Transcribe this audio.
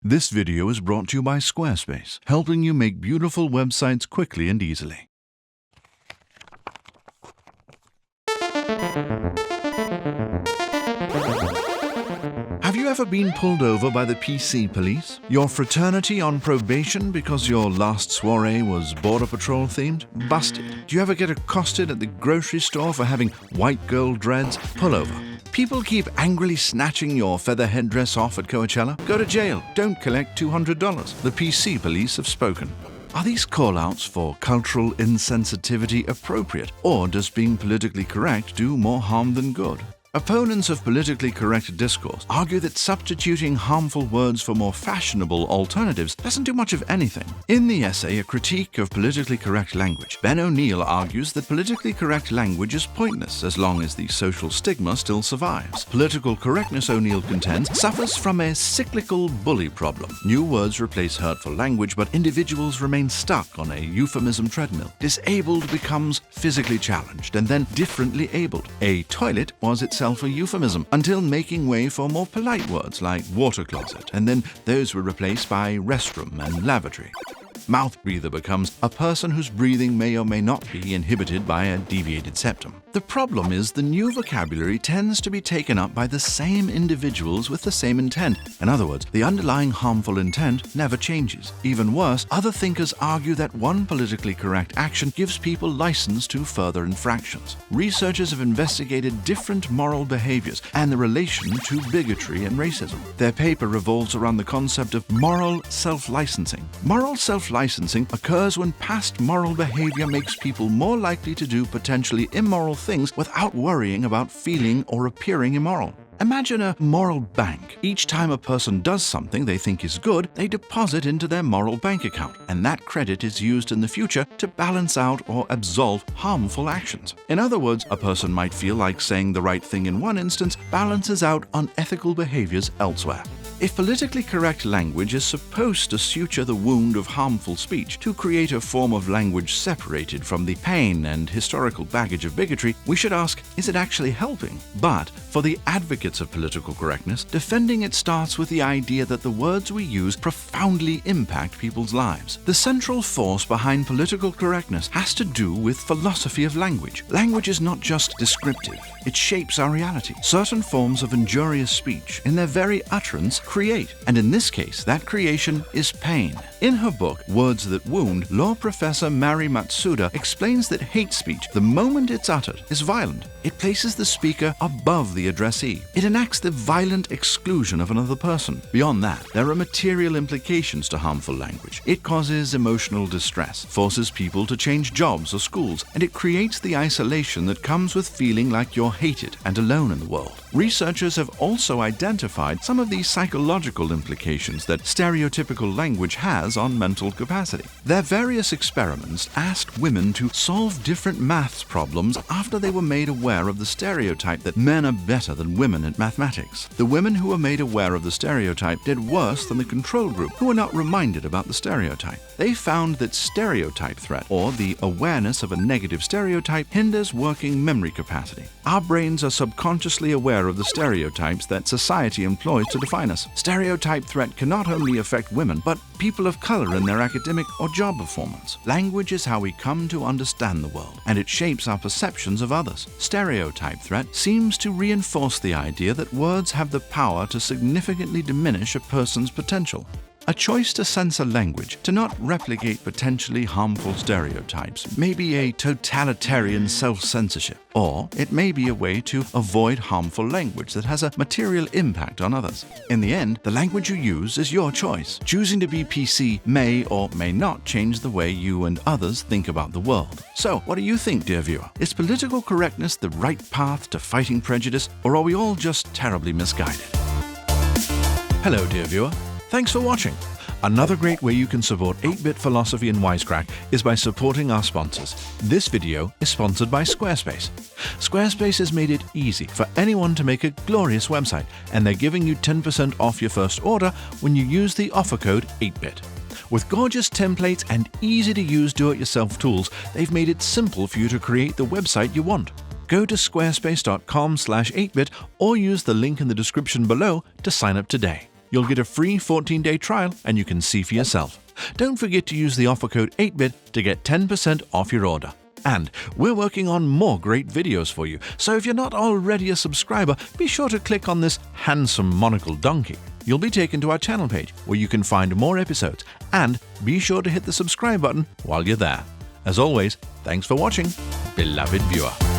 This video is brought to you by Squarespace, helping you make beautiful websites quickly and easily. Have you ever been pulled over by the PC police? Your fraternity on probation because your last soiree was Border Patrol themed? Busted. Do you ever get accosted at the grocery store for having white girl dreads? Pull over. People keep angrily snatching your feather headdress off at Coachella? Go to jail. Don't collect $200. The PC police have spoken. Are these call-outs for cultural insensitivity appropriate, or does being politically correct do more harm than good? Opponents of politically correct discourse argue that substituting harmful words for more fashionable alternatives doesn't do much of anything. In the essay A Critique of Politically Correct Language, Ben O'Neill argues that politically correct language is pointless as long as the social stigma still survives. Political correctness, O'Neill contends, suffers from a cyclical bully problem. New words replace hurtful language, but individuals remain stuck on a euphemism treadmill. Disabled becomes physically challenged and then differently abled. A toilet was itself a euphemism until making way for more polite words like water closet, and then those were replaced by restroom and lavatory. Mouth breather becomes a person whose breathing may or may not be inhibited by a deviated septum. The problem is the new vocabulary tends to be taken up by the same individuals with the same intent. In other words, the underlying harmful intent never changes. Even worse, other thinkers argue that one politically correct action gives people license to further infractions. Researchers have investigated different moral behaviors and the relation to bigotry and racism. Their paper revolves around the concept of moral self-licensing. Moral self-licensing occurs when past moral behavior makes people more likely to do potentially immoral things without worrying about feeling or appearing immoral. Imagine a moral bank. Each time a person does something they think is good, they deposit into their moral bank account, and that credit is used in the future to balance out or absolve harmful actions. In other words, a person might feel like saying the right thing in one instance balances out unethical behaviors elsewhere. If politically correct language is supposed to suture the wound of harmful speech, to create a form of language separated from the pain and historical baggage of bigotry, we should ask, is it actually helping? But for the advocates of political correctness, defending it starts with the idea that the words we use profoundly impact people's lives. The central force behind political correctness has to do with philosophy of language. Language is not just descriptive, it shapes our reality. Certain forms of injurious speech, in their very utterance, create, and in this case, that creation is pain. In her book, Words That Wound, law professor Mari Matsuda explains that hate speech, the moment it's uttered, is violent. It places the speaker above the addressee. It enacts the violent exclusion of another person. Beyond that, there are material implications to harmful language. It causes emotional distress, forces people to change jobs or schools, and it creates the isolation that comes with feeling like you're hated and alone in the world. Researchers have also identified some of these psychological implications that stereotypical language has on mental capacity. Their various experiments asked women to solve different maths problems after they were made aware of the stereotype that men are better than women at mathematics. The women who were made aware of the stereotype did worse than the control group, who were not reminded about the stereotype. They found that stereotype threat, or the awareness of a negative stereotype, hinders working memory capacity. Our brains are subconsciously aware of the stereotypes that society employs to define us. Stereotype threat can not only affect women, but people of color in their academic or job performance. Language is how we come to understand the world, and it shapes our perceptions of others. Stereotype threat seems to reinforce the idea that words have the power to significantly diminish a person's potential. A choice to censor language, to not replicate potentially harmful stereotypes, may be a totalitarian self-censorship, or it may be a way to avoid harmful language that has a material impact on others. In the end, the language you use is your choice. Choosing to be PC may or may not change the way you and others think about the world. So, what do you think, dear viewer? Is political correctness the right path to fighting prejudice, or are we all just terribly misguided? Hello, dear viewer. Thanks for watching. Another great way you can support 8-Bit Philosophy and Wisecrack is by supporting our sponsors. This video is sponsored by Squarespace. Squarespace has made it easy for anyone to make a glorious website, and they're giving you 10% off your first order when you use the offer code 8-Bit. With gorgeous templates and easy-to-use do-it-yourself tools, they've made it simple for you to create the website you want. Go to squarespace.com/8bit or use the link in the description below to sign up today. You'll get a free 14-day trial and you can see for yourself. Don't forget to use the offer code 8BIT to get 10% off your order. And we're working on more great videos for you, so if you're not already a subscriber, be sure to click on this handsome monocle donkey. You'll be taken to our channel page where you can find more episodes, and be sure to hit the subscribe button while you're there. As always, thanks for watching, beloved viewer.